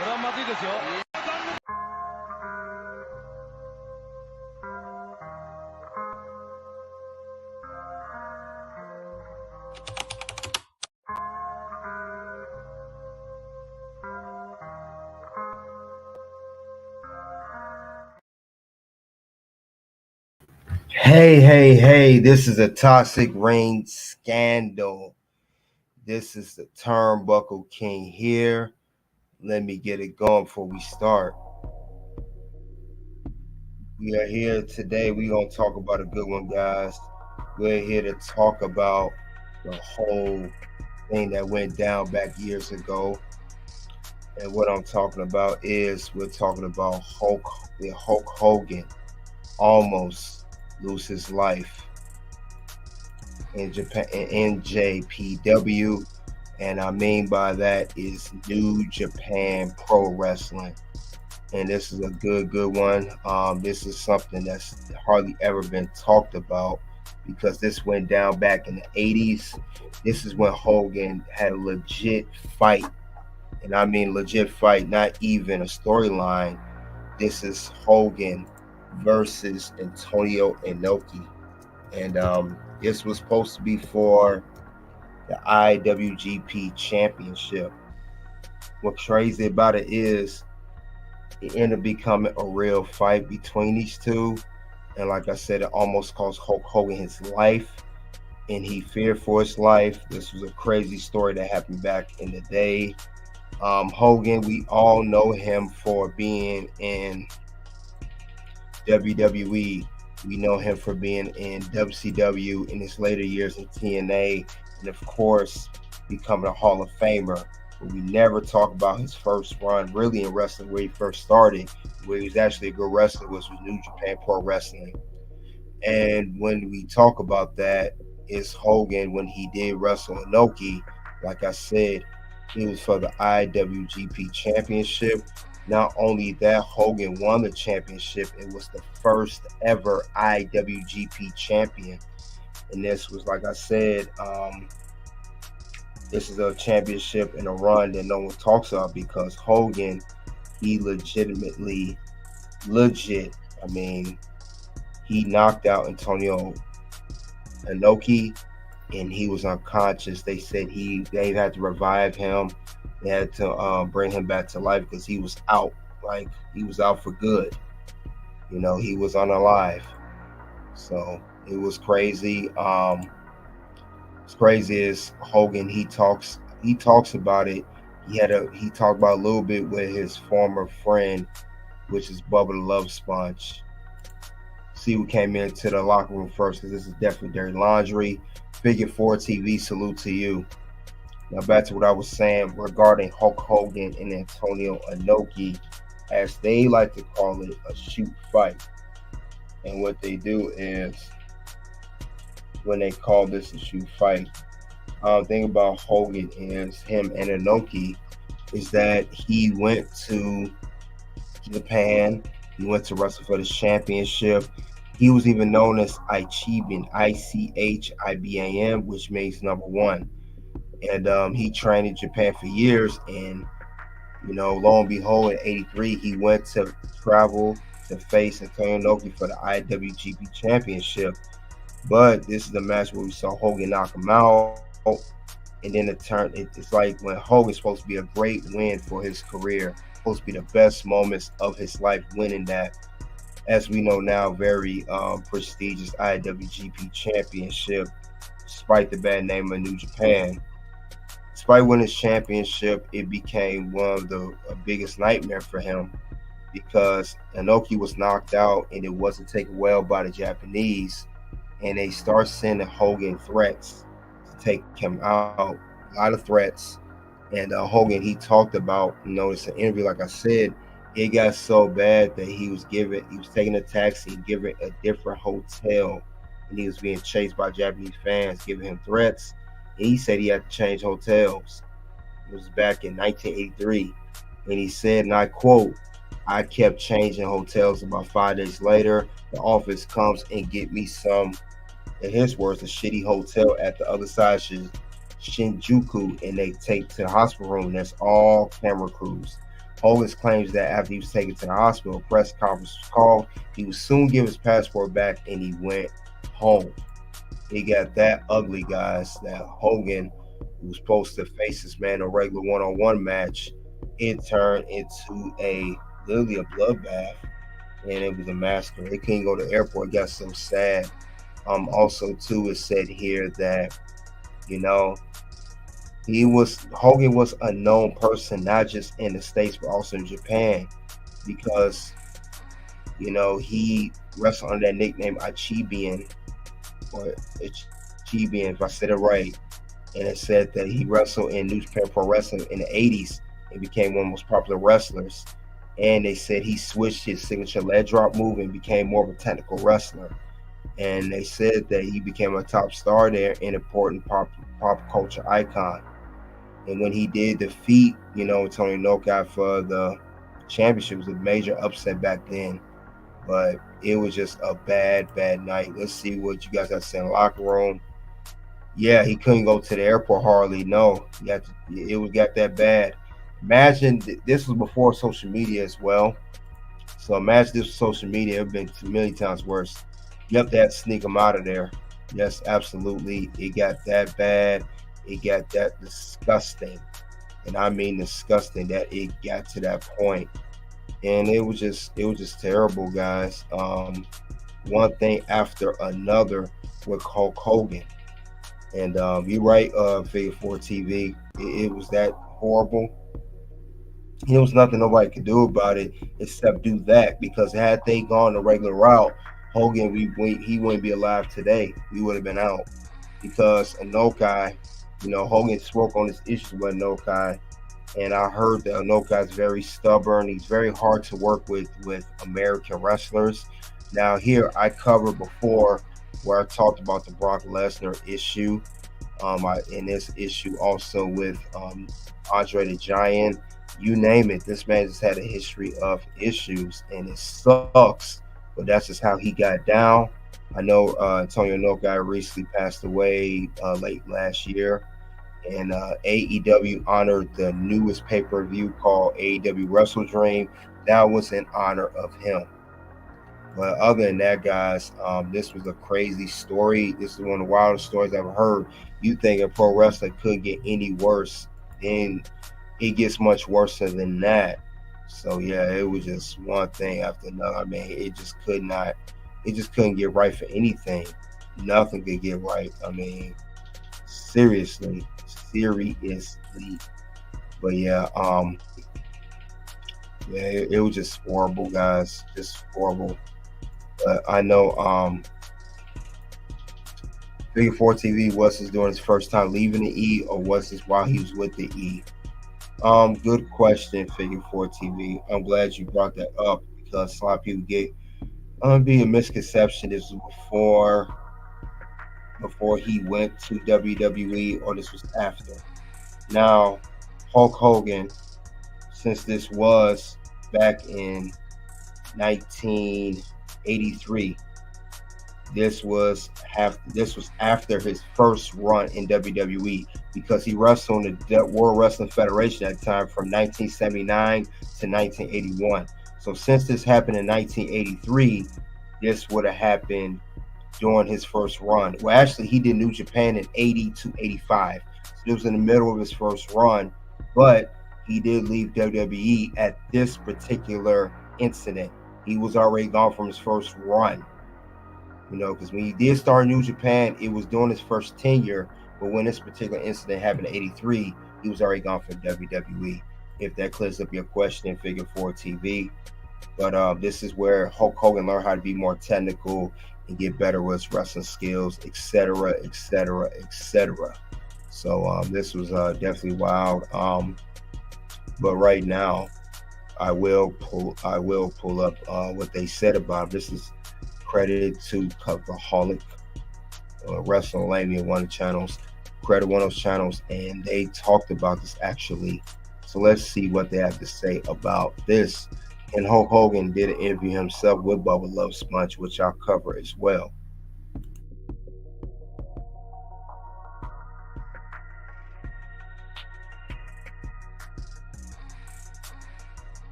れはまずいですよ。Hey, this is a toxic rain scandal. This is the Turnbuckle King here. Let me get it going before we start. We are here today. We're going to talk about a good one, guys. We're here to talk about the whole thing that went down back years ago. And what I'm talking about is we're talking about Hulk Hogan almost lose his life in Japan, in NJPW, and I mean by that is New Japan Pro Wrestling. And this is a good one. This is something that's hardly ever been talked about because this went down back in the 80s. This is when Hogan had a legit fight, and I mean legit fight, not even a storyline. This is Hogan versus Antonio Inoki, and this was supposed to be for the IWGP Championship. What's crazy about it is it ended up becoming a real fight between these two. And like I said, it almost cost Hulk Hogan his life, and he feared for his life. This was a crazy story that happened back in the day. Hogan, we all know him for being in WWE. We know him for being in WCW in his later years in TNA, and of course, becoming a Hall of Famer. But we never talk about his first run, really, in wrestling, where he first started, where he was actually a good wrestler, was with New Japan Pro Wrestling. And when we talk about that, is Hogan when he did wrestle Inoki. Like I said, it was for the IWGP Championship. Not only that, Hogan won the championship. It was the first ever IWGP champion. And this was, like I said, this is a championship and a run that no one talks about because Hogan, he legit, I mean, he knocked out Antonio Inoki and he was unconscious. They said they had to revive him. They had to bring him back to life because he was out. Like, he was out for good. You know, he was unalive. So it was crazy. What's crazy is Hogan. He talks about it. He talked about a little bit with his former friend, which is Bubba the Love Sponge. See who came into the locker room first, because this is definitely Dirty Laundry. Figure 4 TV, salute to you. Now back to what I was saying regarding Hulk Hogan and Antonio Inoki, as they like to call it, a shoot fight. And what they do is, when they call this a shoot fight, thing about Hogan is him and Inoki is that he went to Japan. He went to wrestle for the championship. He was even known as Ichiban, ICHIBAM, which means number one. And he trained in Japan for years. And lo and behold, in '83, he went to travel to face Antonio Inoki for the IWGP Championship. But this is the match where we saw Hogan knock him out. And then it's like when Hogan's supposed to be a great win for his career, supposed to be the best moments of his life, winning that, as we know now, very prestigious IWGP Championship, despite the bad name of New Japan. Despite winning his championship, it became one of the biggest nightmare for him because Inoki was knocked out and it wasn't taken well by the Japanese, and they start sending Hogan threats to take him out. A lot of threats. And Hogan, he talked about, it's an interview, like I said, it got so bad that he was taking a taxi and giving a different hotel, and he was being chased by Japanese fans, giving him threats. And he said he had to change hotels. It was back in 1983. And he said, and I quote, "I kept changing hotels. About 5 days later, the office comes and get me some," in his words, a shitty hotel at the other side of Shinjuku, and they take to the hospital room. That's all camera crews. Hogan's claims that after he was taken to the hospital, a press conference was called. He would soon give his passport back, and he went home. It got that ugly, guys, that Hogan, who was supposed to face this man in a regular one-on-one match, it turned into a literally a bloodbath, and it was a massacre. They couldn't go to the airport. It got so sad. Also, too, it said here that you know Hogan was a known person not just in the States but also in Japan because he wrestled under that nickname Achibian or Achibian, if I said it right. And it said that he wrestled in New Japan Pro Wrestling in the 80s and became one of the most popular wrestlers. And they said he switched his signature leg drop move and became more of a technical wrestler. And they said that he became a top star there, an important pop culture icon. And when he did defeat, Tony Inoki for the championship, it was a major upset back then. But it was just a bad, bad night. Let's see what you guys have to say in the locker room. Yeah, he couldn't go to the airport hardly. No, it was got that bad. Imagine this was before social media as well. So imagine this was social media. It'd been a million times worse. You have to sneak him out of there. Yes, absolutely. It got that bad. It got that disgusting, and I mean disgusting that it got to that point. And it was just terrible, guys. One thing after another with Hulk Hogan. And you're right, Figure 4 TV. It was that horrible. There was nothing nobody could do about it except do that because had they gone the regular route, Hogan, he wouldn't be alive today. We would have been out because Inoki, Hogan spoke on his issues with Inoki, and I heard that Inoki is very stubborn. He's very hard to work with American wrestlers. Now here I covered before where I talked about the Brock Lesnar issue. In this issue also with Andre the Giant, you name it. This man just had a history of issues, and it sucks. But that's just how he got down. I know Antonio Inoki recently passed away late last year, and AEW honored the newest pay-per-view called AEW Wrestle Dream. That was in honor of him. But other than that, guys, this was a crazy story. This is one of the wildest stories I've heard. You think a pro wrestler could get any worse, then it gets much worse than that. So yeah, it was just one thing after another. I mean, it just couldn't get right for anything. Nothing could get right. I mean, seriously. But yeah, it was just horrible, guys. Just horrible. I know Figure 4 TV was this during his first time leaving the E or was this while he was with the E? Good question, Figure 4 TV. I'm glad you brought that up because a lot of people get be a misconception. This was before he went to WWE or this was after. Now, Hulk Hogan, since this was back in 1983, this was after his first run in WWE because he wrestled in the World Wrestling Federation at the time from 1979 to 1981. So since this happened in 1983, this would have happened during his first run. Well, actually, he did New Japan in 80 to 85. So it was in the middle of his first run, but he did leave WWE at this particular incident. He was already gone from his first run. Because when he did start New Japan, it was during his first tenure. But when this particular incident happened in '83, he was already gone from WWE. If that clears up your question in Figure 4 TV. But this is where Hulk Hogan learned how to be more technical and get better with his wrestling skills, etc., etc., etc. So this was definitely wild. But right now, I will pull up what they said about him. This is credited to Coverholic, WrestleMania, one of the channels, credit one of those channels, and they talked about this actually. So let's see what they have to say about this. And Hulk Hogan did an interview himself with Bubba Love Sponge, which I'll cover as well.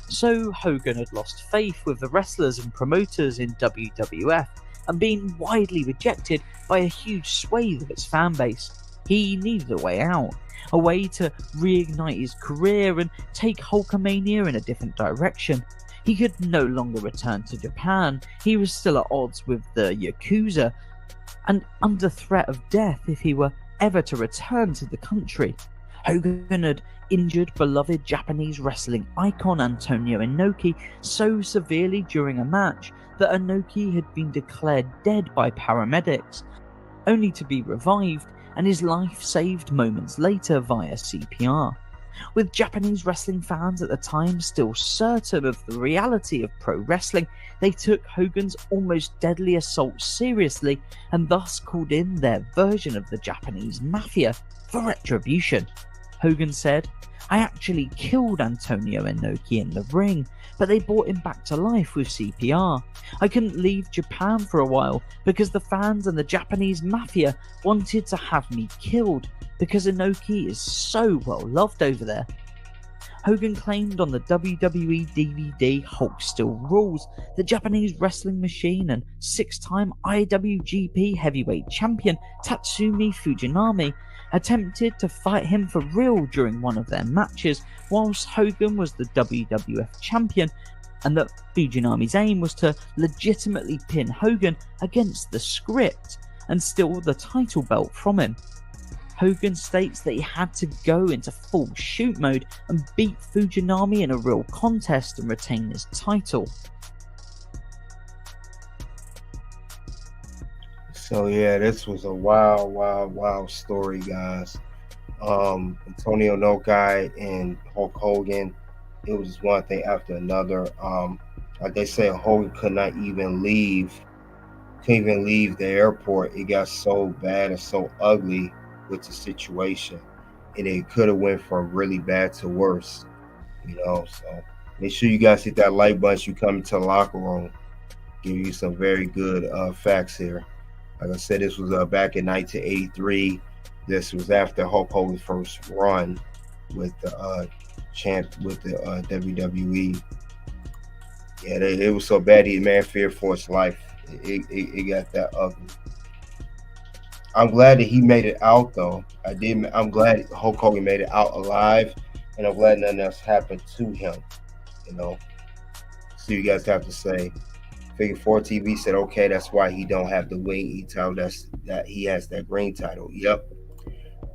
So Hogan had lost faith with the wrestlers and promoters in WWF and been widely rejected by a huge swathe of its fan base. He needed a way out, a way to reignite his career and take Hulkamania in a different direction. He could no longer return to Japan. He was still at odds with the Yakuza and under threat of death if he were ever to return to the country. Hogan had injured beloved Japanese wrestling icon Antonio Inoki so severely during a match that Inoki had been declared dead by paramedics, only to be revived and his life saved moments later via CPR. With Japanese wrestling fans at the time still certain of the reality of pro wrestling, they took Hogan's almost deadly assault seriously and thus called in their version of the Japanese mafia for retribution. Hogan said, "I actually killed Antonio Inoki in the ring, but they brought him back to life with CPR. I couldn't leave Japan for a while because the fans and the Japanese mafia wanted to have me killed because Inoki is so well loved over there." Hogan claimed on the WWE DVD Hulk Still Rules, the Japanese wrestling machine and 6-time IWGP heavyweight champion Tatsumi Fujinami attempted to fight him for real during one of their matches, whilst Hogan was the WWF champion, and that Fujinami's aim was to legitimately pin Hogan against the script and steal the title belt from him. Hogan states that he had to go into full shoot mode and beat Fujinami in a real contest and retain his title. So yeah, this was a wild story, guys. Antonio Inoki and Hulk Hogan, it was just one thing after another. Like they said, Hogan could not even leave, couldn't even leave the airport. It got so bad and so ugly with the situation, and it could have went from really bad to worse. So make sure you guys hit that like button. You come into the locker room, give you some very good facts here. Like I said, this was back in 1983. This was after Hulk Hogan's first run with the WWE. Yeah, it was so bad he man feared for his life. It got that ugly. I'm glad that he made it out though. I'm glad Hulk Hogan made it out alive, and I'm glad nothing else happened to him. So you guys have to say. Figure 4 TV said, okay, that's why he don't have the wing E title. That he has that green title. Yep.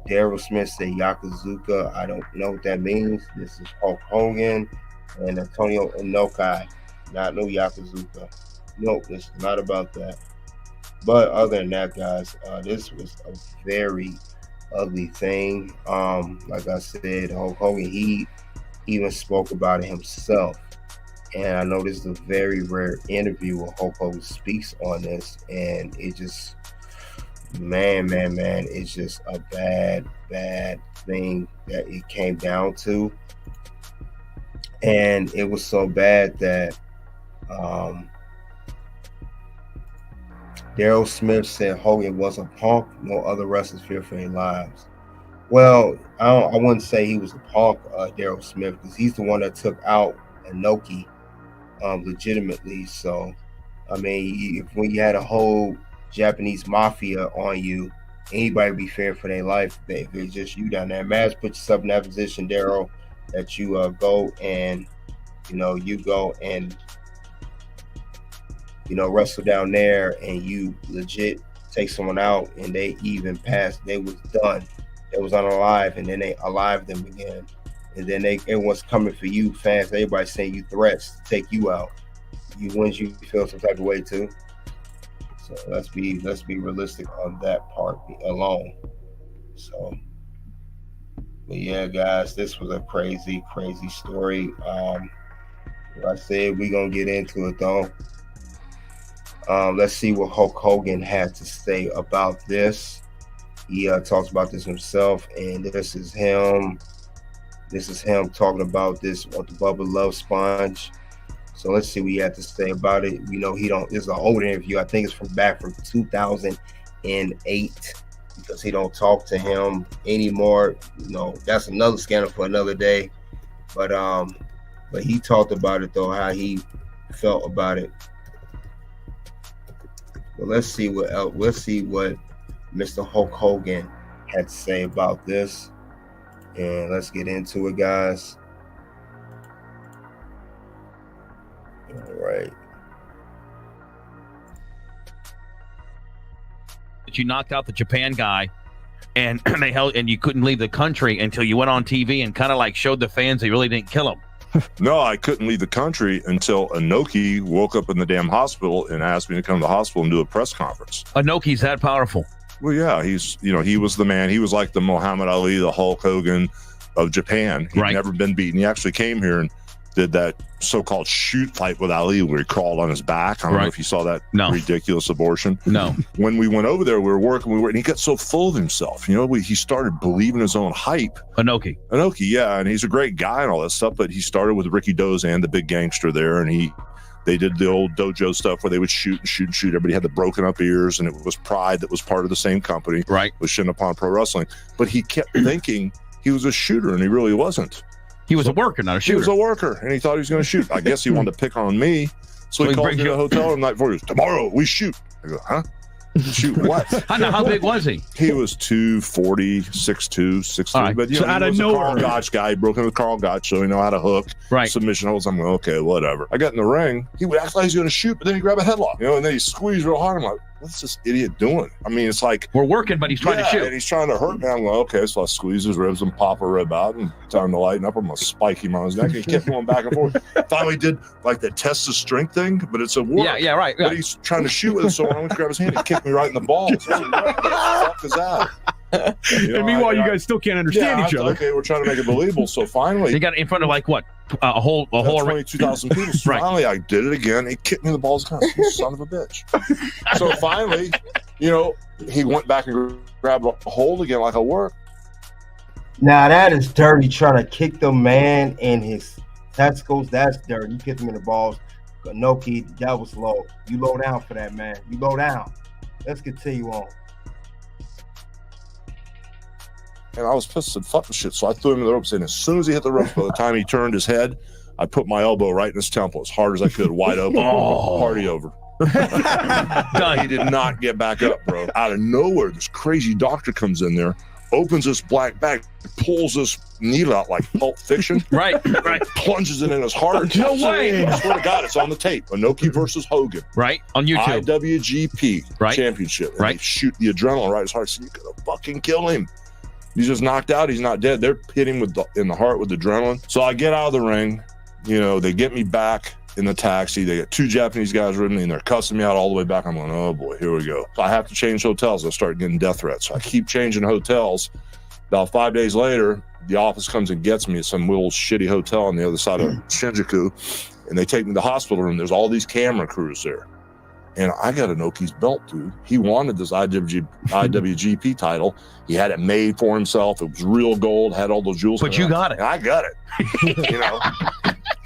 Daryl Smith said Yakuzuka. I don't know what that means. This is Hulk Hogan and Antonio Inoki. Not no Yakuzuka. Nope, this is not about that. But other than that, guys, this was a very ugly thing. Like I said, Hulk Hogan, he even spoke about it himself. And I know this is a very rare interview where Hulk Hogan speaks on this, and it just, man, it's just a bad thing that it came down to. And it was so bad that Daryl Smith said Hogan was a punk. No other wrestlers feared for their lives. Well, I wouldn't say he was a punk, Daryl Smith, because he's the one that took out Inoki. Legitimately. So, I mean, when you had a whole Japanese mafia on you, anybody be fearing for their life. If it's just you down there, Maz, put yourself in that position, Daryl, that you go and wrestle down there, and you legit take someone out, and they even passed. They was done. They was unalive, and then they alive them again. And then everyone's coming for you, fans. Everybody saying you threats to take you out. Wouldn't you feel some type of way too? So let's be realistic on that part alone. So, but yeah, guys, this was a crazy story. Like I said, we're gonna get into it though. Let's see what Hulk Hogan had to say about this. He talks about this himself, and this is him. This is him talking about this on the Bubba Love Sponge. So let's see what he had to say about it. He don't. It's an old interview. I think it's from 2008, because he don't talk to him anymore. That's another scandal for another day. But But he talked about it though, how he felt about it. But let's see what Mr. Hulk Hogan had to say about this, and let's get into it, guys. All right. You knocked out the Japan guy, and they held, and you couldn't leave the country until you went on TV and kind of like showed the fans that you really didn't kill him. No, I couldn't leave the country until Inoki woke up in the damn hospital and asked me to come to the hospital and do a press conference. Inoki's that powerful. Well, yeah, he was the man. He was like the Muhammad Ali, the Hulk Hogan of Japan. He'd never been beaten. He actually came here and did that so-called shoot fight with Ali where he crawled on his back. I don't know if you saw that ridiculous abortion. No. When we went over there, we were working, and he got so full of himself. He started believing his own hype. Inoki, yeah, and he's a great guy and all that stuff, but he started with Ricky Dozan, the big gangster there, and they did the old dojo stuff where they would shoot and shoot and shoot. Everybody had the broken up ears, and it was Pride that was part of the same company. Right. Was Shinnecock Pro Wrestling. But he kept thinking he was a shooter, and he really wasn't. He was a worker, not a shooter. He was a worker, and he thought he was going to shoot. I guess he wanted to pick on me. So he called me to the hotel the night before. He goes, tomorrow we shoot. I go, huh? Shoot what? How big was he? He was 240, 6'2", 6'3". Right. But so out of nowhere, Carl Gotch guy. He broke in with Carl Gotch, so he know how to hook. Right. Submission holds. I'm going, okay, whatever. I got in the ring. He would act like he's going to shoot, but then he grabbed a headlock, and then he squeezed real hard. I'm like, what's this idiot doing? I mean, it's like we're working, but he's trying to shoot. And he's trying to hurt me. I'm going, okay, so I squeeze his ribs and pop a rib out and time to lighten up. I'm going to spike him on his neck. And he kept going back and forth. Finally did like the test of strength thing, but it's a work. Yeah, right. But he's trying to shoot with it, so when I went to grab his hand, he kicked me right in the balls. What the fuck is that? And meanwhile, you guys still can't understand each other. Okay, we're trying to make it believable. So finally, you got it in front of like what? A whole 22,000 people. So finally, I did it again. He kicked me in the balls. You son of a bitch. So finally, he went back and grabbed a hold again like a work. Now that is dirty. Trying to kick the man in his testicles. That's dirty. You kicked him in the balls. Inoki, that was low. You low down for that, man. You low down. Let's continue on. And I was pissed and fuck the shit. So I threw him in the ropes. And as soon as he hit the ropes, by the time he turned his head, I put my elbow right in his temple as hard as I could, wide open. Party over. He did not get back up, bro. Out of nowhere, this crazy doctor comes in there, opens this black bag, pulls this needle out like Pulp Fiction. Right. Plunges it in his heart. No way. I swear to God, it's on the tape. Inoki versus Hogan. Right. On YouTube. IWGP Championship. And they shoot the adrenaline right in his heart. So you're going to fucking kill him. He's just knocked out. He's not dead. They're hitting him in the heart with adrenaline. So I get out of the ring. They get me back in the taxi. They get two Japanese guys with me, and they're cussing me out all the way back. I'm going, oh boy, here we go. So I have to change hotels. I start getting death threats. So I keep changing hotels. About 5 days later, the office comes and gets me at some little shitty hotel on the other side of Shinjuku, and they take me to the hospital room. There's all these camera crews there. And I got Inoki's belt, dude. He wanted this IWGP title. He had it made for himself. It was real gold, had all those jewels. But you got it. And I got it.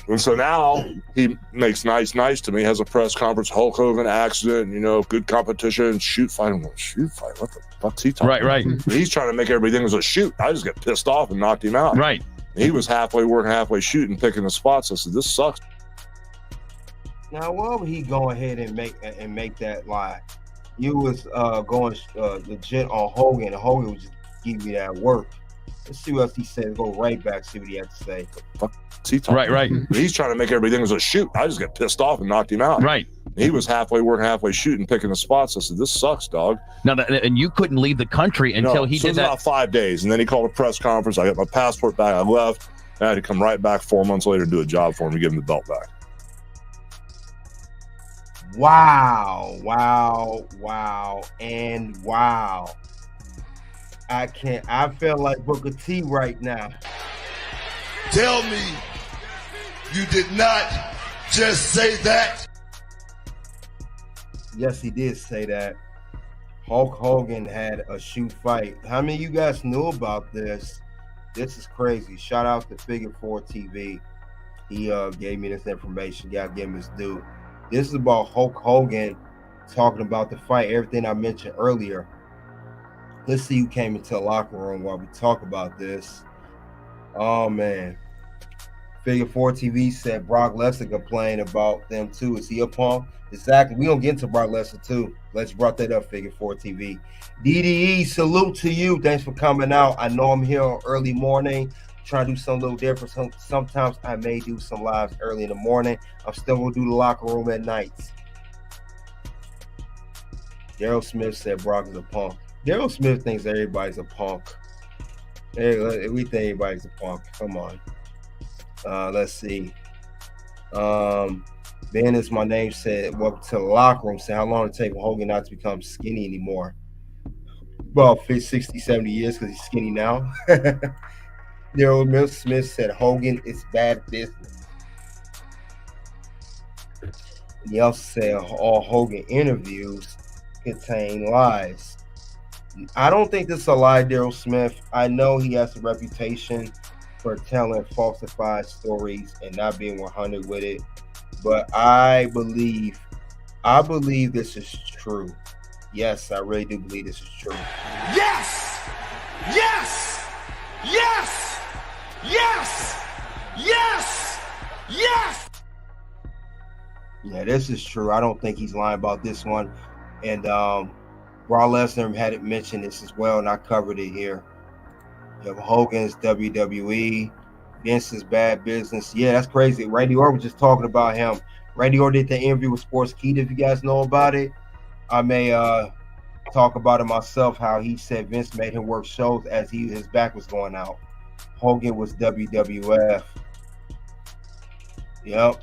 And so now he makes nice to me, has a press conference, Hulk Hogan accident, good competition, shoot fight. I'm going, shoot fight? What the fuck's he talking about? Right. He's trying to make everything as a shoot. I just got pissed off and knocked him out. Right. He was halfway working, halfway shooting, picking the spots. I said, this sucks. Now, why would he go ahead and make that lie? You was going legit on Hogan, and Hogan would just give you that work. Let's see what else he said. Go right back, see what he had to say. Right. He's trying to make everything as a shoot. I just got pissed off and knocked him out. Right. He was halfway working, halfway shooting, picking the spots. I said, this sucks, dog. Now, and you couldn't leave the country until he did that. About 5 days, and then he called a press conference. I got my passport back. I left. I had to come right back 4 months later and do a job for him to give him the belt back. Wow, and wow. I feel like Booker T right now. Tell me you did not just say that. Yes, he did say that. Hulk Hogan had a shoot fight. How many of you guys knew about this? This is crazy. Shout out to Figure 4 TV. He gave me this information. Gotta give him his due. This is about Hulk Hogan talking about the fight, everything I mentioned earlier. Let's see who came into the locker room while we talk about this. Oh, man. Figure 4 TV said Brock Lesnar complained about them too. Is he a punk? Exactly. We gonna get into Brock Lesnar too. Let's brought that up. Figure 4 TV. DDE, salute to you. Thanks for coming out. I know I'm here early morning, trying to do something a little different. Sometimes I may do some lives early in the morning. I'm still gonna do the locker room at nights. Daryl Smith said Brock is a punk. Daryl Smith thinks everybody's a punk. Hey, we think everybody's a punk. Come on. Let's see. Ben is my name said, welcome to the locker room. Said, how long did it take for Hogan not to become skinny anymore? Well, 60, 70 years because he's skinny now. Daryl Smith said, Hogan is bad business. He also said all Hogan interviews contain lies. I don't think this is a lie, Daryl Smith. I know he has a reputation for telling falsified stories and not being 100 with it, but I believe this is true. Yes, I really do believe this is true. Yes! Yes! Yes! Yes! Yes! Yes! Yeah, this is true. I don't think he's lying about this one. And Brock Lesnar had it mentioned this as well, and I covered it here. You have Hogan's WWE, Vince's bad business. Yeah, that's crazy. Randy Orton was just talking about him. Randy Orton did the interview with Sports Keita. If you guys know about it, I may talk about it myself, how he said Vince made him work shows as his back was going out. Hogan was WWF. Yep.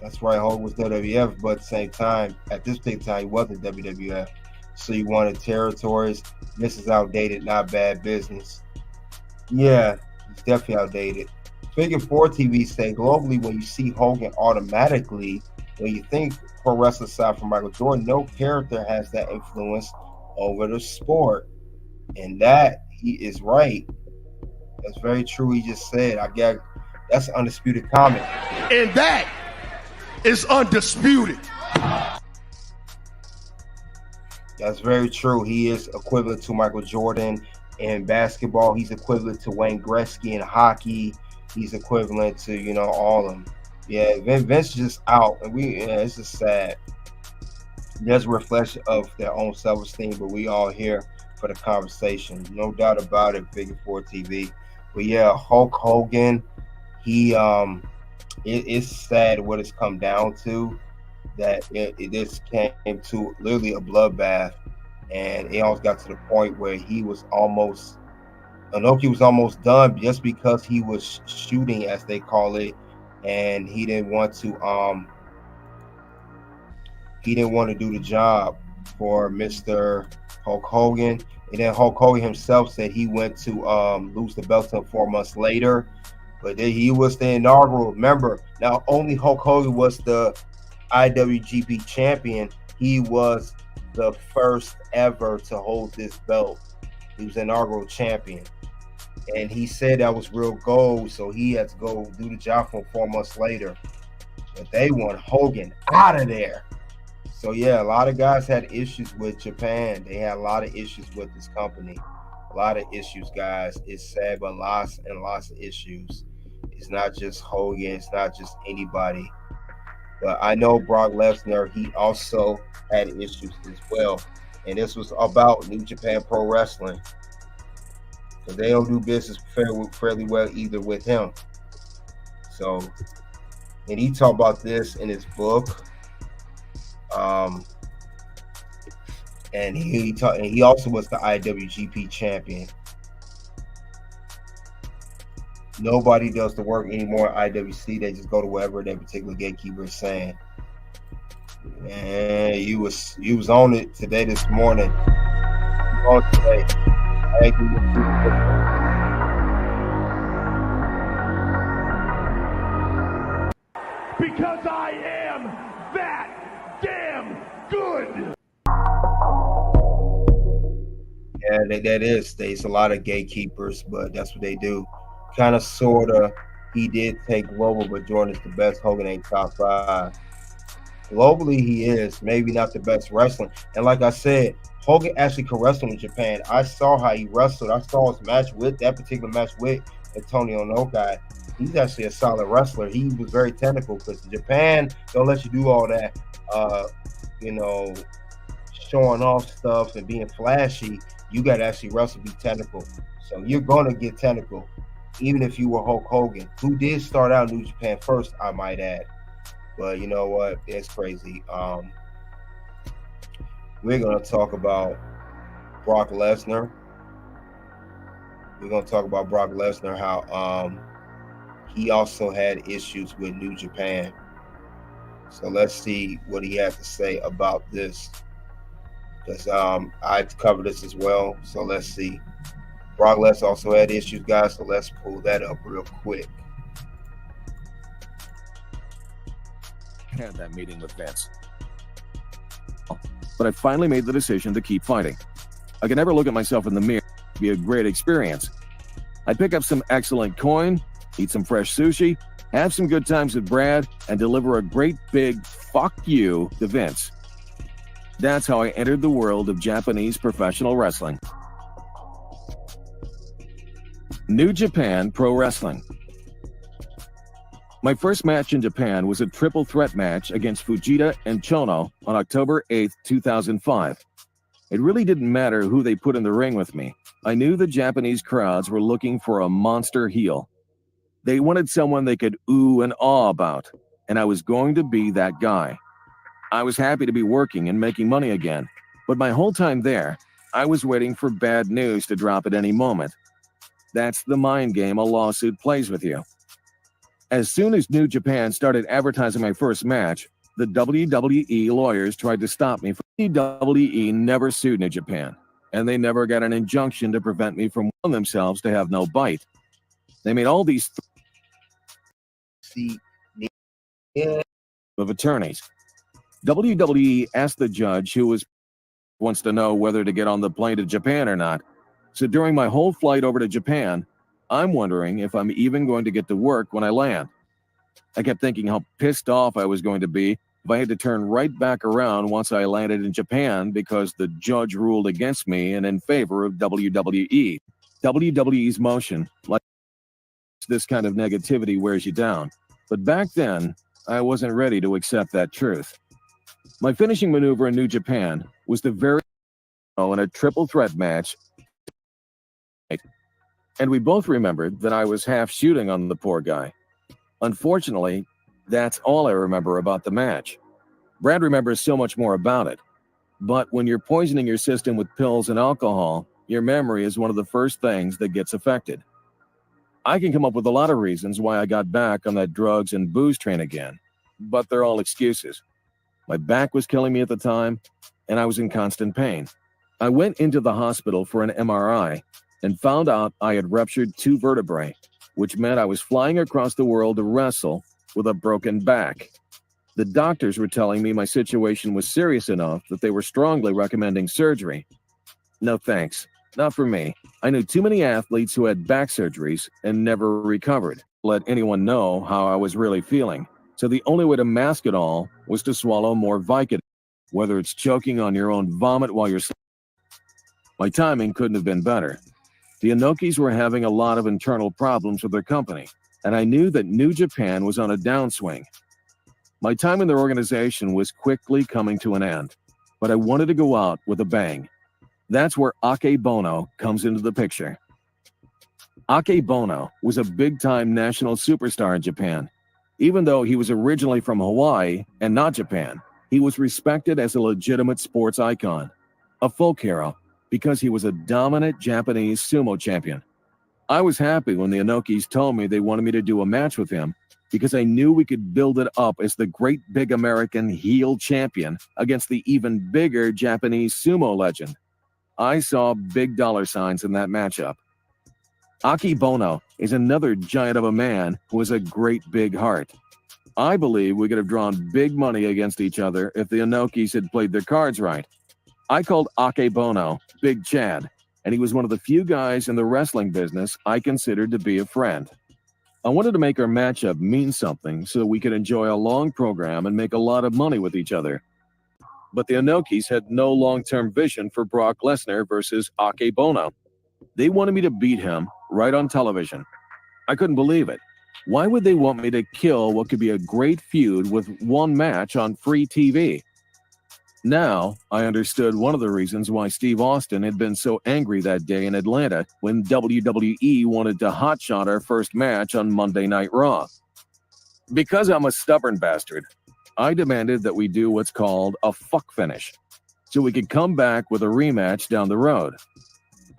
That's right, Hogan was WWF, but at the same time, at this particular time, he wasn't WWF. So you wanted territories. This is outdated, not bad business. Yeah, it's definitely outdated. Figure 4 TV say globally, when you see Hogan automatically, when you think pro wrestler aside from Michael Jordan, no character has that influence over the sport. And that, he is right. That's very true. He just said, that's an undisputed comment. And that is undisputed. That's very true. He is equivalent to Michael Jordan in basketball. He's equivalent to Wayne Gretzky in hockey. He's equivalent to, all of them. Yeah, Vince is just out. And it's just sad. There's a reflection of their own self-esteem, but we all here for the conversation. No doubt about it, Figure 4 TV. But yeah, Hulk Hogan, it's sad what it's come down to, that this came to literally a bloodbath, and it almost got to the point where Inoki was almost done just because he was shooting, as they call it, and he didn't want to do the job for Mr. Hulk Hogan. And then Hulk Hogan himself said he went to lose the belt to him 4 months later. But he was the inaugural. Remember, not only Hulk Hogan was the IWGP champion, he was the first ever to hold this belt. He was inaugural champion. And he said that was real gold, so he had to go do the job for him 4 months later. But they want Hogan out of there. So yeah, a lot of guys had issues with Japan. They had a lot of issues with this company. A lot of issues, guys. It's sad, but lots and lots of issues. It's not just Hogan. It's not just anybody. But I know Brock Lesnar, he also had issues as well. And this was about New Japan Pro Wrestling. Because they don't do business fairly well either with him. So, and he talked about this in his book. And he also was the IWGP champion. Nobody does the work anymore at IWC. They just go to wherever that particular gatekeeper is saying. And you was on it today, this morning. On today. Because I am that damn good. Yeah, there's a lot of gatekeepers, but that's what they do. Kind of, sort of. He did take global, but Jordan is the best. Hogan ain't top 5. Globally, he is. Maybe not the best wrestling. And like I said, Hogan actually could wrestle in Japan. I saw how he wrestled. I saw his match with that particular match with Antonio Inoki, he's actually a solid wrestler. He was very technical because Japan don't let you do all that, you know, showing off stuff and being flashy. You got to actually wrestle, be technical. So you're going to get technical, even if you were Hulk Hogan, who did start out New Japan first, I might add. But you know what? It's crazy. We're going to talk about Brock Lesnar. We're going to talk about Brock Lesnar, how he also had issues with New Japan. So let's see what he has to say about this. Because I covered this as well. So let's see. Brock Lesnar also had issues, guys. So let's pull that up real quick. Had that meeting with Vince. But I finally made the decision to keep fighting. I can never look at myself in the mirror. It'd be a great experience. I'd pick up some excellent coin, eat some fresh sushi, have some good times with Brad, and deliver a great big fuck you to Vince. That's how I entered the world of Japanese professional wrestling. New Japan Pro Wrestling. My first match in Japan was a triple threat match against Fujita and Chono on October 8, 2005. It really didn't matter who they put in the ring with me. I knew the Japanese crowds were looking for a monster heel. They wanted someone they could ooh and awe about, and I was going to be that guy. I was happy to be working and making money again, but my whole time there, I was waiting for bad news to drop at any moment. That's the mind game a lawsuit plays with you. As soon as New Japan started advertising my first match, the WWE lawyers tried to stop me. WWE never sued New Japan, and they never got an injunction to prevent me from willing themselves to have no bite. They made all these of attorneys. WWE asked the judge, who wants to know whether to get on the plane to Japan or not. So during my whole flight over to Japan, I'm wondering if I'm even going to get to work when I land. I kept thinking how pissed off I was going to be if I had to turn right back around once I landed in Japan because the judge ruled against me and in favor of WWE. WWE's motion, like this kind of negativity, wears you down. But back then, I wasn't ready to accept that truth. My finishing maneuver in New Japan was the very in a triple threat match, and we both remembered that I was half shooting on the poor guy. Unfortunately, that's all I remember about the match. Brad remembers so much more about it. But when you're poisoning your system with pills and alcohol, your memory is one of the first things that gets affected. I can come up with a lot of reasons why I got back on that drugs and booze train again, but they're all excuses. My back was killing me at the time, and I was in constant pain. I went into the hospital for an MRI and found out I had ruptured 2 vertebrae, which meant I was flying across the world to wrestle with a broken back. The doctors were telling me my situation was serious enough that they were strongly recommending surgery. No thanks, not for me. I knew too many athletes who had back surgeries and never recovered. Let anyone know how I was really feeling. So the only way to mask it all was to swallow more Vicodin, whether it's choking on your own vomit while you're sleeping. My timing couldn't have been better. The Inokis were having a lot of internal problems with their company, and I knew that New Japan was on a downswing. My time in their organization was quickly coming to an end, but I wanted to go out with a bang. That's where Akebono comes into the picture. Akebono was a big-time national superstar in Japan. Even though he was originally from Hawaii and not Japan, he was respected as a legitimate sports icon, a folk hero, because he was a dominant Japanese sumo champion. I was happy when the Inokis told me they wanted me to do a match with him because I knew we could build it up as the great big American heel champion against the even bigger Japanese sumo legend. I saw big dollar signs in that matchup. Akebono is another giant of a man who has a great big heart. I believe we could have drawn big money against each other if the Inokis had played their cards right. I called Akebono Big Chad, and he was one of the few guys in the wrestling business I considered to be a friend. I wanted to make our matchup mean something so that we could enjoy a long program and make a lot of money with each other. But the Inokis had no long-term vision for Brock Lesnar versus Akebono. They wanted me to beat him right on television. I couldn't believe it. Why would they want me to kill what could be a great feud with one match on free TV? Now, I understood one of the reasons why Steve Austin had been so angry that day in Atlanta when WWE wanted to hotshot our first match on Monday Night Raw. Because I'm a stubborn bastard, I demanded that we do what's called a fuck finish, so we could come back with a rematch down the road.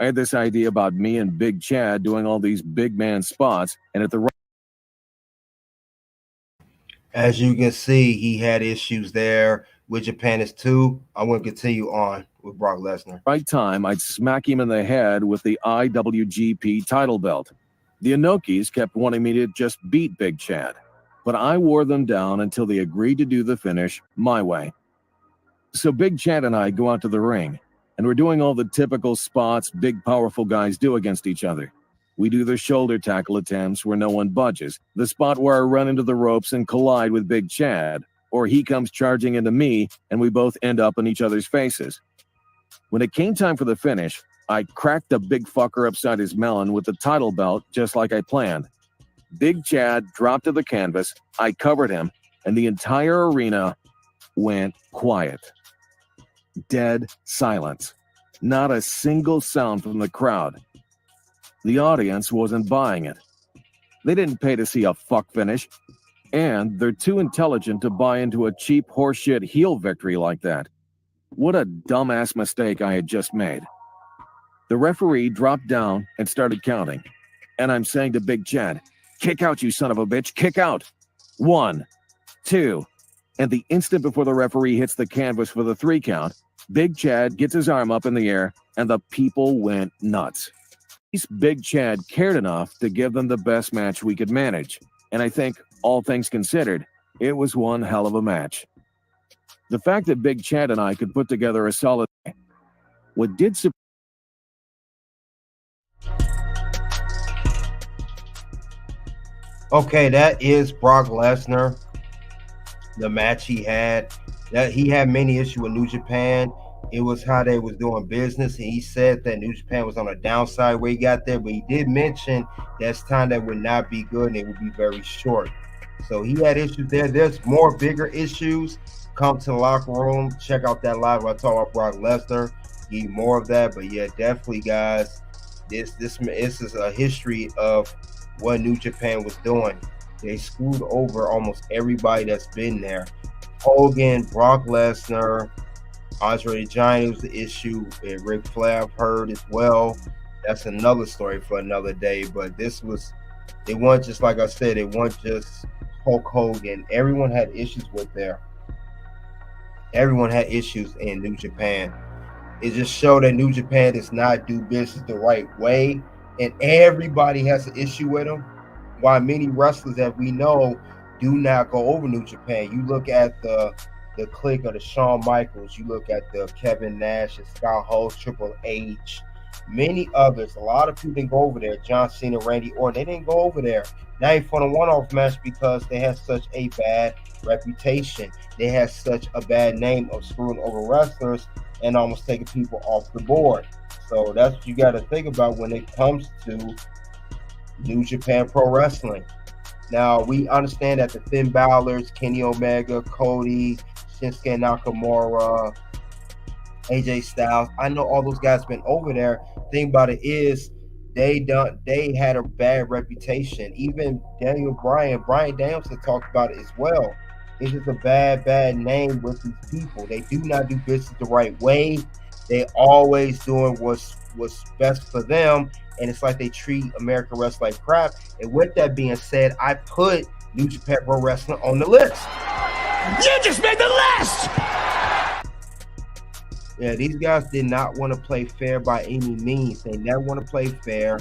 I had this idea about me and Big Chad doing all these big man spots, and at the As you can see, he had issues there with Japanese too. I want to continue on with Brock Lesnar. Right time, I'd smack him in the head with the IWGP title belt. The Inokis kept wanting me to just beat Big Chad, but I wore them down until they agreed to do the finish my way. So Big Chad and I go out to the ring, and we're doing all the typical spots big powerful guys do against each other. We do the shoulder tackle attempts where no one budges, the spot where I run into the ropes and collide with Big Chad, or he comes charging into me and we both end up in each other's faces. When it came time for the finish, I cracked the big fucker upside his melon with the title belt just like I planned. Big Chad dropped to the canvas, I covered him, and the entire arena went quiet. Dead silence. Not a single sound from the crowd. The audience wasn't buying it. They didn't pay to see a fuck finish, and they're too intelligent to buy into a cheap horseshit heel victory like that. What a dumbass mistake I had just made. The referee dropped down and started counting, and I'm saying to Big Chad, "Kick out, you son of a bitch, kick out." 1, 2, and the instant before the referee hits the canvas for the 3 count, Big Chad gets his arm up in the air, and the people went nuts. Big Chad cared enough to give them the best match we could manage, and I think, all things considered, it was one hell of a match. The fact that Big Chad and I could put together a solid... What did... Okay, that is Brock Lesnar. The match he had. That he had many issues with New Japan. It was how they was doing business, and he said that New Japan was on a downside where he got there, but he did mention that's time that would not be good and it would be very short. So he had issues there. There's more bigger issues. Come to the locker room, check out that live where I talk about Brock Lesnar. Need more of that, but yeah, definitely, guys. This is a history of what New Japan was doing. They screwed over almost everybody that's been there. Hogan, Brock Lesnar, Andre the Giant was the issue, and Ric Flair I've heard as well. That's another story for another day. But this was, it wasn't just like I said, it wasn't just Hulk Hogan. Everyone had issues with there. Everyone had issues in New Japan. It just showed that New Japan does not do business the right way, and everybody has an issue with them. While many wrestlers that we know do not go over New Japan. You look at the clique of the Shawn Michaels, you look at the Kevin Nash and Scott Hall, Triple H, many others. A lot of people didn't go over there. John Cena, Randy Orton, they didn't go over there. Not even for the one-off match because they had such a bad reputation. They had such a bad name of screwing over wrestlers and almost taking people off the board. So that's what you got to think about when it comes to New Japan Pro Wrestling. Now, we understand that the Finn Balor's, Kenny Omega, Cody, Shinsuke Nakamura, AJ Styles, I know all those guys been over there. Thing about it is they had a bad reputation. Even Brian Danielson talked about it as well. It's just a bad name with these people. They do not do business the right way. They always doing what's best for them, and it's like they treat American wrestling like crap. And with that being said, I put New Japan Pro Wrestling on the list. You just made the list! Yeah, these guys did not want to play fair by any means. They never want to play fair.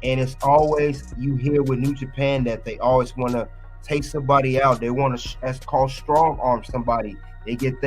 And it's always, you hear with New Japan that they always want to take somebody out. They want to, that's called strong arm somebody. They get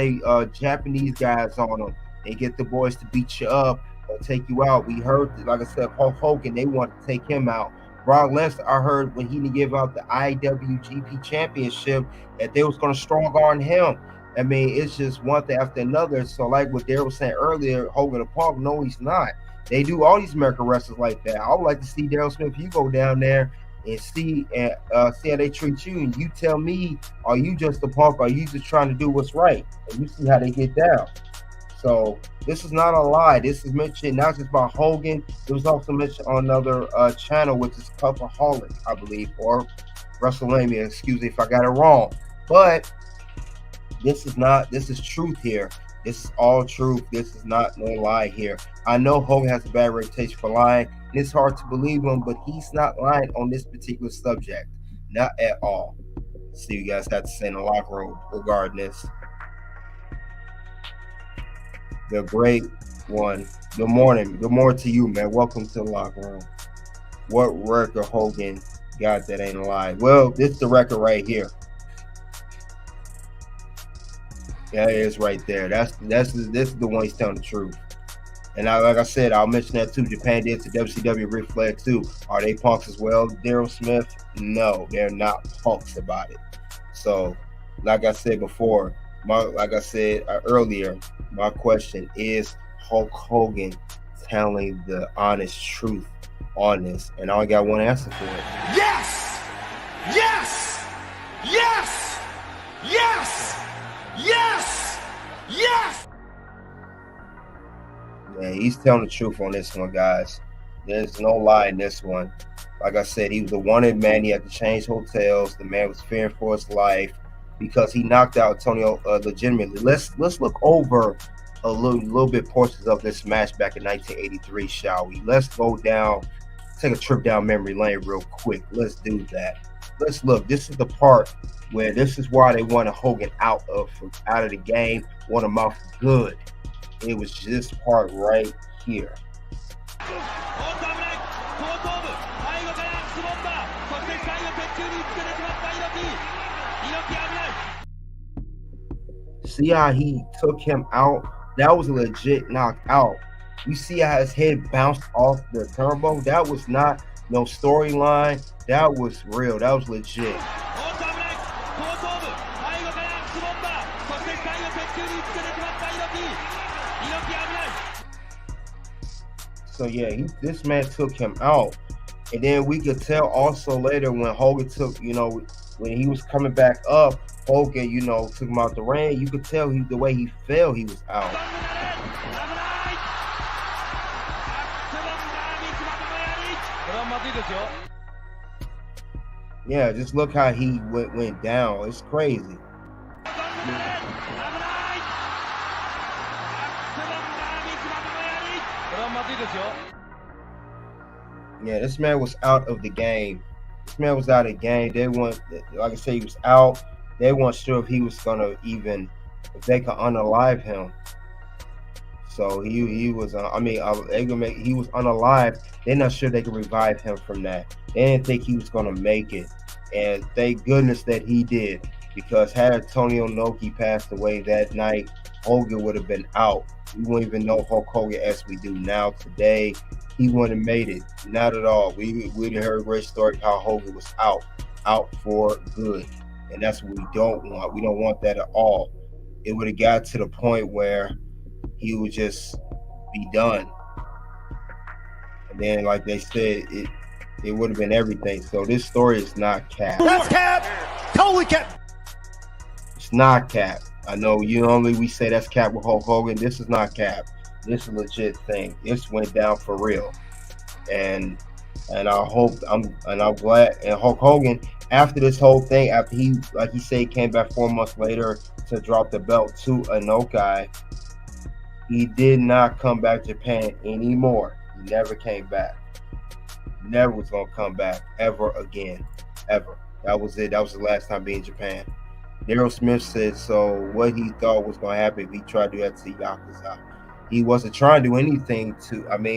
Japanese guys on them. They get the boys to beat you up or take you out. We heard, like I said, Hulk Hogan, they wanted to take him out. Brock Lesnar, I heard when he didn't give out the IWGP Championship that they was going to strong arm him. I mean, it's just one thing after another. So like what Daryl was saying earlier, Hogan and Punk, no, he's not. They do all these American wrestlers like that. I would like to see Daryl Smith, you go down there and see how they treat you, and you tell me, are you just a punk? Or are you just trying to do what's right? And you see how they get down. So this is not a lie. This is mentioned not just by Hogan. It was also mentioned on another channel, which is Cultaholic, I believe, or WrestleMania. Excuse me if I got it wrong. But this is truth here. This is all truth. This is not no lie here. I know Hogan has a bad reputation for lying, and it's hard to believe him, but he's not lying on this particular subject. Not at all. See you guys have to say in the locker room regarding this. The great one. Good morning. Good morning to you, man. Welcome to the locker room. What record Hogan got that ain't a lie? Well, this is the record right here. Yeah, it is right there. This is the one he's telling the truth. And like I said, I'll mention that too. Japan did to WCW Ric Flair too. Are they punks as well? Daryl Smith? No, they're not punks about it. So, like I said before, earlier, my question is Hulk Hogan telling the honest truth on this, and I only got one answer for it. Yes! Yes! Yes! Yes! Yes! Yes! Yeah, he's telling the truth on this one, guys. There's no lie in this one. Like I said, he was a wanted man. He had to change hotels. The man was fearing for his life because he knocked out Antonio legitimately. Let's look over a little bit portions of this match back in 1983, shall we? Let's go down, take a trip down memory lane real quick. Let's do that. Let's look. This is the part where this is why they wanted Hogan out of the game, want him out for good. It was this part right here. See how he took him out? That was a legit knockout. You see how his head bounced off the turbo? That was not no storyline. That was real. That was legit. So yeah, this man took him out. And then we could tell also later when Hogan took, when he was coming back up, Hogan, took him out the ring. You could tell the way he fell, he was out. Yeah, just look how he went down. It's crazy. Yeah, this man was out of the game. This man was out of the game. They weren't, like I said, he was out. They weren't sure if he was gonna if they could unalive him. So he was. He was unalive. They're not sure they could revive him from that. They didn't think he was gonna make it, and thank goodness that he did. Because had Antonio Inoki passed away that night, Hogan would have been out. We wouldn't even know Hulk Hogan as we do now today. He wouldn't have made it. Not at all. We'd heard a great story how Hogan was out for good. And that's what we don't want. We don't want that at all. It would have got to the point where he would just be done. And then, like they said, it would have been everything. So this story is not cap. That's cap! Totally cap! It's not cap. I know we say that's cap with Hulk Hogan. This is not cap. This is a legit thing. This went down for real. And I'm glad. And Hulk Hogan, after this whole thing, after he, like he said, came back 4 months later to drop the belt to Inoki, he did not come back to Japan anymore. He never came back. Never was gonna come back ever again. Ever. That was it. That was the last time being in Japan. Daryl Smith said so what he thought was gonna happen if he tried to do that to Yakuza. He wasn't trying to do anything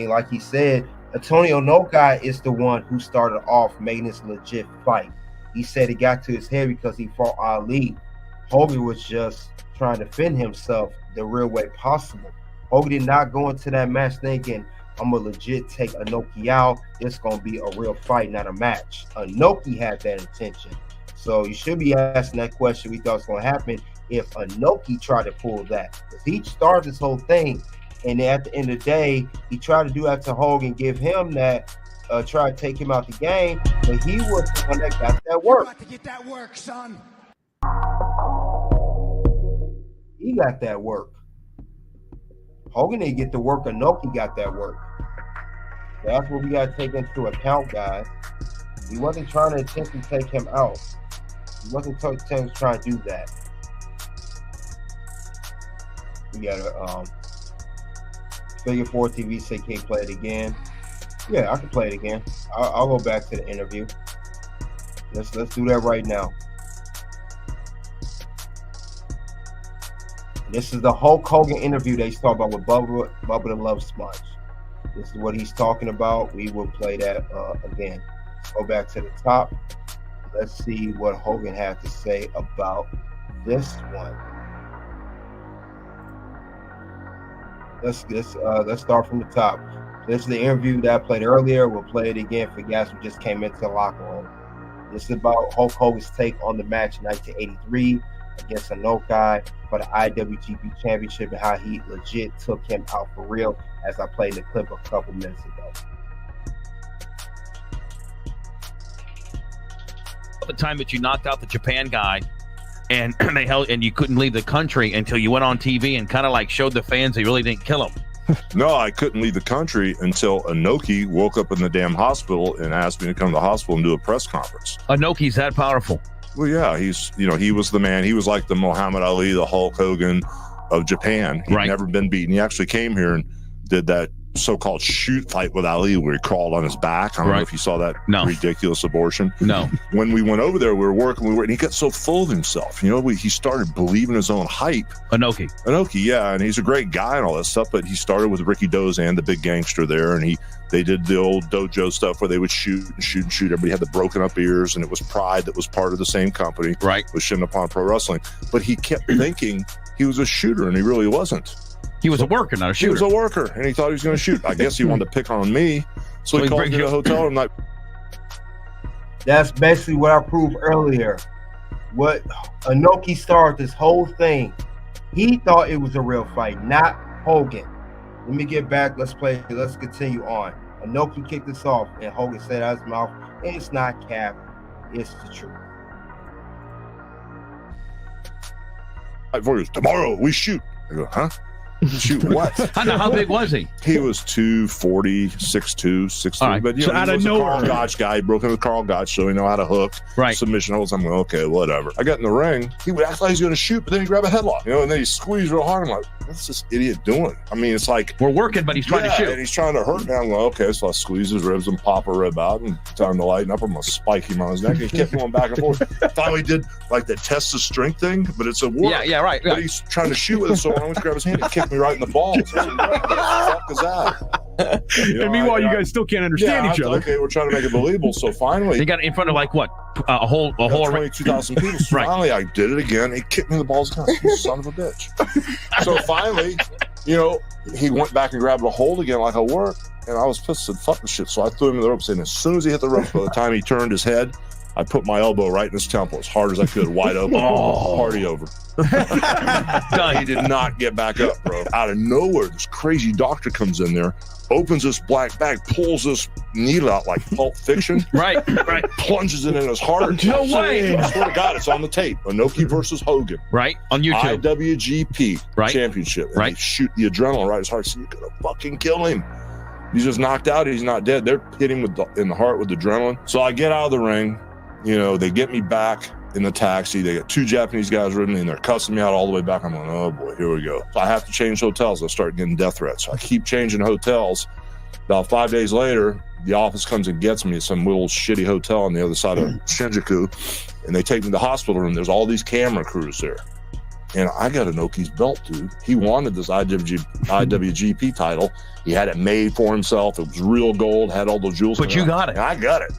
like he said, Antonio Inoki is the one who started off making this legit fight. He said it got to his head because he fought Ali. Hogan was just trying to defend himself the real way possible. Hogan did not go into that match thinking, I'm going to legit take Inoki out. It's going to be a real fight, not a match. Inoki had that intention. So you should be asking that question we thought was going to happen if Inoki tried to pull that. Because he started this whole thing. And at the end of the day, he tried to do that to Hogan, give him that try to take him out the game, but he was the one that got that work. Got to get that work, son. He got that work. Hogan didn't get the work. Inoki got that work. That's what we got to take into account, guys. He wasn't trying to attempt to take him out. He wasn't trying to do that. We got a Figure 4 TV say can't play it again. Yeah, I can play it again. I'll go back to the interview. Let's do that right now. This is the Hulk Hogan interview that he's talking about with Bubba the Love Sponge. This is what he's talking about. We will play that again. Let's go back to the top. Let's see what Hogan had to say about this one. Let's start from the top. This is the interview that I played earlier. We'll play it again for guys who just came into the locker room. This is about Hulk Hogan's take on the match in 1983 against Inoki for the IWGP Championship and how he legit took him out for real, as I played the clip a couple minutes ago. The time that you knocked out the Japan guy and they held and you couldn't leave the country until you went on TV and kind of like showed the fans they really didn't kill him. No, I couldn't leave the country until Inoki woke up in the damn hospital and asked me to come to the hospital and do a press conference. Inoki's that powerful. Well, yeah, he was the man. He was like the Muhammad Ali, the Hulk Hogan of Japan. He'd never been beaten. He actually came here and did that so-called shoot fight with Ali where he crawled on his back. I don't know if you saw that ridiculous abortion. No. When we went over there, we were working, and he got so full of himself. You know, he started believing his own hype. Inoki, yeah, and he's a great guy and all that stuff, but he started with Ricky Dozan, the big gangster there, and they did the old dojo stuff where they would shoot. Everybody had the broken up ears, and it was Pride that was part of the same company. Right. With Shin Upon Pro Wrestling. But he kept thinking he was a shooter, and he really wasn't. He was a worker, not a shooter. He was a worker, and he thought he was going to shoot. I guess he wanted to pick on me, so he called me to the hotel. I'm like, that's basically what I proved earlier. What Inoki started this whole thing. He thought it was a real fight, not Hogan. Let me get back. Let's continue on. Inoki kicked us off, and Hogan said out of his mouth, "It's not cap, it's the truth." Tomorrow we shoot. I go, huh? Shoot what? How big was he? He was 240, 6'2", 6'3". Right. But so out of nowhere, Carl Gotch guy. He broke into Carl Gotch, so he know how to hook. Right. Submission holds. I'm going, okay, whatever. I got in the ring. He would act like he's going to shoot, but then he grabbed a headlock. And then he squeezed real hard. I'm like, what's this idiot doing? I mean, it's like we're working, but he's trying to shoot. And he's trying to hurt me. I'm going, okay, so I squeeze his ribs and pop a rib out and tell him to lighten up. I'm going to spike him on his neck. And he kept going back and forth. Finally did like the test of strength thing, but it's a war. Yeah, right. But he's trying to shoot with it, so I went to grab his hand and kicked me right in the balls. What the fuck is that? And meanwhile, you guys still can't understand each other. Okay, we're trying to make it believable. So finally, he got it in front of like what? A whole 22,000 people. So finally, I did it again. He kicked me in the balls again. You son of a bitch. So finally, he went back and grabbed a hold again like I work, and I was pissed and fuck the shit. So I threw him in the ropes, and as soon as he hit the ropes, by the time he turned his head, I put my elbow right in his temple as hard as I could, wide open. Party over. He did not get back up, bro. Out of nowhere, this crazy doctor comes in there, opens this black bag, pulls this needle out like Pulp Fiction. Right. Plunges it in his heart. No way. I swear to God, it's on the tape. Inoki versus Hogan. Right. On YouTube. IWGP Championship. And they shoot the adrenaline right in his heart. So you're going to fucking kill him. He's just knocked out. He's not dead. They're hitting him in the heart with adrenaline. So I get out of the ring. They get me back in the taxi. They got two Japanese guys ridden and they're cussing me out all the way back. I'm going, oh boy, here we go. So I have to change hotels. I start getting death threats. So I keep changing hotels. About 5 days later, the office comes and gets me at some little shitty hotel on the other side of Shinjuku, and they take me to the hospital room. There's all these camera crews there. And I got Inoki's belt, dude. He wanted this IWGP title. He had it made for himself. It was real gold, had all those jewels. But you got it. I got it.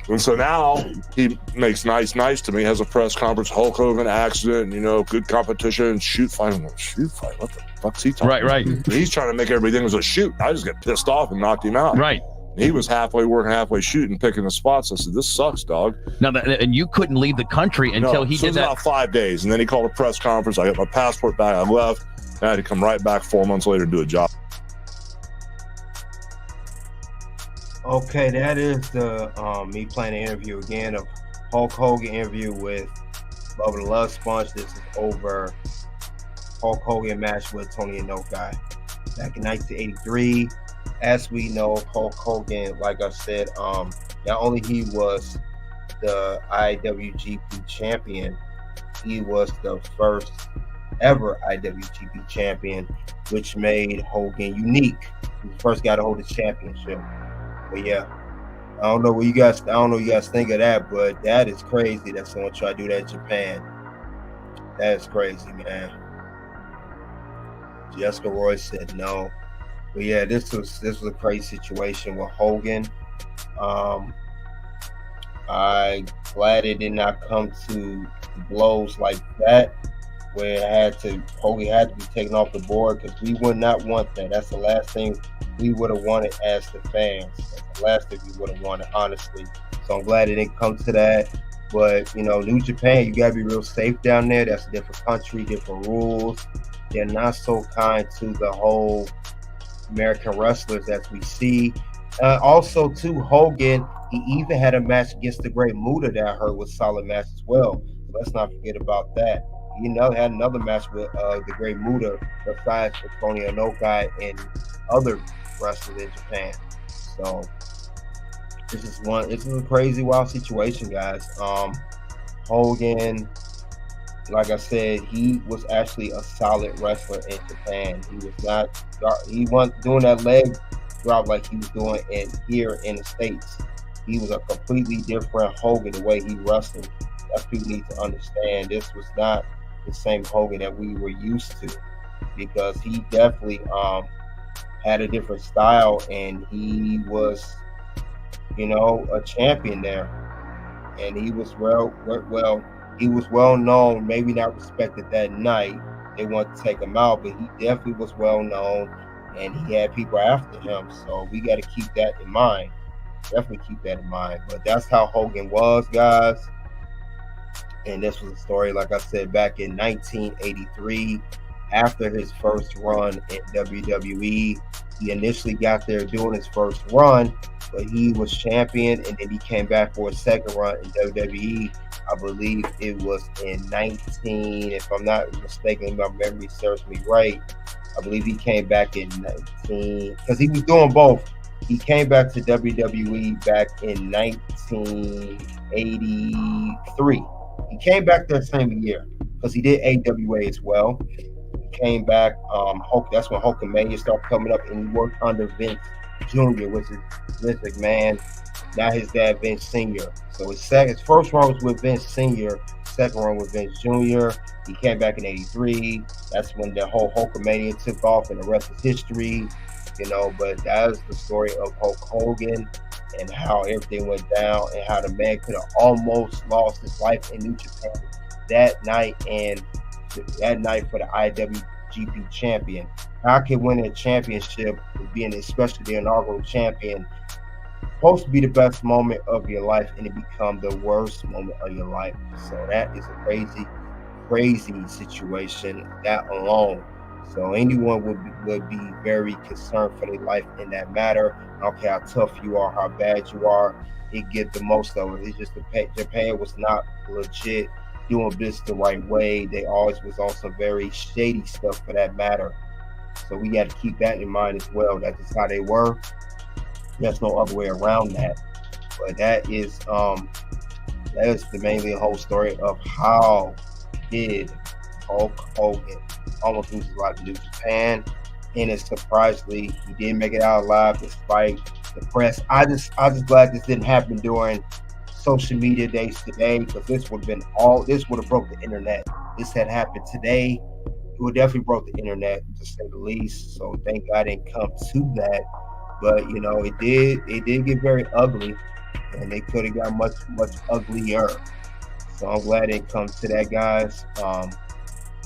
And so now he makes nice to me, has a press conference, Hulk Hogan accident, good competition, shoot fight. I'm like, shoot fight? What the fuck's he talking about? Right. He's trying to make everybody think it was a shoot. I just got pissed off and knocked him out. Right. He was halfway working, halfway shooting, picking the spots. I said, this sucks, dog. Now, and you couldn't leave the country until he did that? About 5 days. And then he called a press conference. I got my passport back. I left. I had to come right back 4 months later and do a job. Okay, that is the me playing the interview again of Hulk Hogan interview with Bubba the Love Sponge. This is over Hulk Hogan match with Tony Inoki back in 1983. As we know, Hulk Hogan, like I said, not only he was the IWGP champion, he was the first ever IWGP champion, which made Hogan unique. He was the first guy to hold the championship. But yeah, I don't know what you guys think of that, but that is crazy that someone tried to do that in Japan. That is crazy, man. Jessica Roy said no. But yeah, this was a crazy situation with Hogan. I'm glad it did not come to blows like that, where Hogan had to be taken off the board, because we would not want that. That's the last thing we would have wanted as the fans. That's the last thing we would have wanted, honestly. So I'm glad it didn't come to that. But, New Japan, you got to be real safe down there. That's a different country, different rules. They're not so kind to the whole American wrestlers as we see. Also, too, Hogan, he even had a match against the Great Muta that I heard was a solid match as well. So let's not forget about that. He had another match with the Great Muta besides Tony Inoki and other wrestlers in Japan. So this is a crazy, wild situation, guys. Hogan, like I said, he was actually a solid wrestler in Japan. He wasn't doing that leg drop like he was doing here in the States. He was a completely different Hogan, the way he wrestled. That's what people need to understand. This was not the same Hogan that we were used to, because he definitely had a different style, and he was, a champion there. And he was he was well known, maybe not respected that night. They wanted to take him out, but he definitely was well known, and he had people after him. So we got to keep that in mind. Definitely keep that in mind. But that's how Hogan was, guys. And this was a story, like I said, back in 1983, after his first run in WWE. He initially got there doing his first run, but he was champion, and then he came back for a second run in WWE. I believe it was in if I'm not mistaken, my memory serves me right. I believe he came back in 19, because he was doing both. He came back to WWE back in 1983. He came back that same year because he did AWA as well. He came back. That's when Hulkamania started coming up, and he worked under Vince Jr., which is Vince McMahon. Now his dad, Vince Sr. So his first run was with Vince Sr., second run with Vince Jr. He came back in 83. That's when the whole Hulkamania took off, and the rest is history. But that is the story of Hulk Hogan and how everything went down, and how the man could have almost lost his life in New Japan that night, and that night for the IWGP champion. How can winning a championship, being especially the inaugural champion, supposed to be the best moment of your life, and it become the worst moment of your life? So that is a crazy situation, that alone. So anyone would be very concerned for their life in that matter. I don't care how tough you are, how bad you are, it get the most of it. It's just Japan was not legit doing this the right way. They always was on some very shady stuff for that matter. So we got to keep that in mind as well. That's just how they were. There's no other way around that. But that is mainly the whole story of how did Hulk Hogan almost lose his life in New Japan, and it's surprisingly he did make it out alive despite the press. I just glad this didn't happen during social media days today, because this would have broke the internet. This had happened today, it would definitely broke the internet, to say the least. So thank God it didn't come to that. But it did get very ugly, and they could have got much uglier. So I'm glad it didn't come to that, guys.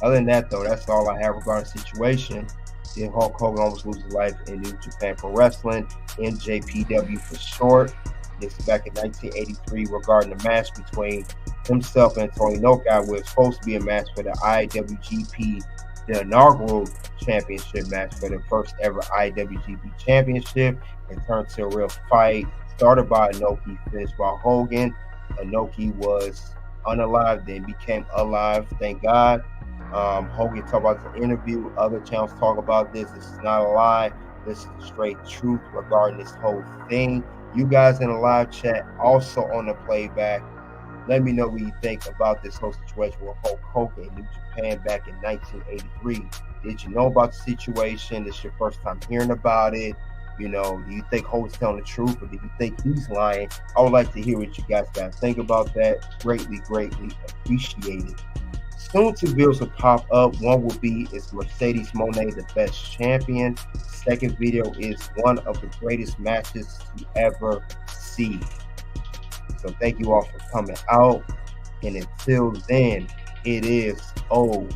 Other than that, though, that's all I have regarding the situation. Did Hulk Hogan almost lose his life in New Japan Pro Wrestling, NJPW for short? This is back in 1983 regarding the match between himself and Tony Inoki, where it's supposed to be a match for the IWGP the inaugural championship match for the first ever IWGP Championship. It turned to a real fight. Started by Inoki, finished by Hogan. Inoki was unalive, then became alive. Thank God. Hogan talked about the interview. Other channels talk about this. This is not a lie. This is the straight truth regarding this whole thing. You guys in the live chat, also on the playback, let me know what you think about this whole situation with Hulk Hogan in New Japan back in 1983. Did you know about the situation? This is your first time hearing about it. You know, do you think Hogan's telling the truth, or do you think he's lying? I would like to hear what you guys got to think about that. Greatly, greatly appreciated. Soon two videos will pop up. One will be, is Mercedes Moné the best champion? Second video is one of the greatest matches you ever see. So thank you all for coming out. And until then, it is OUT.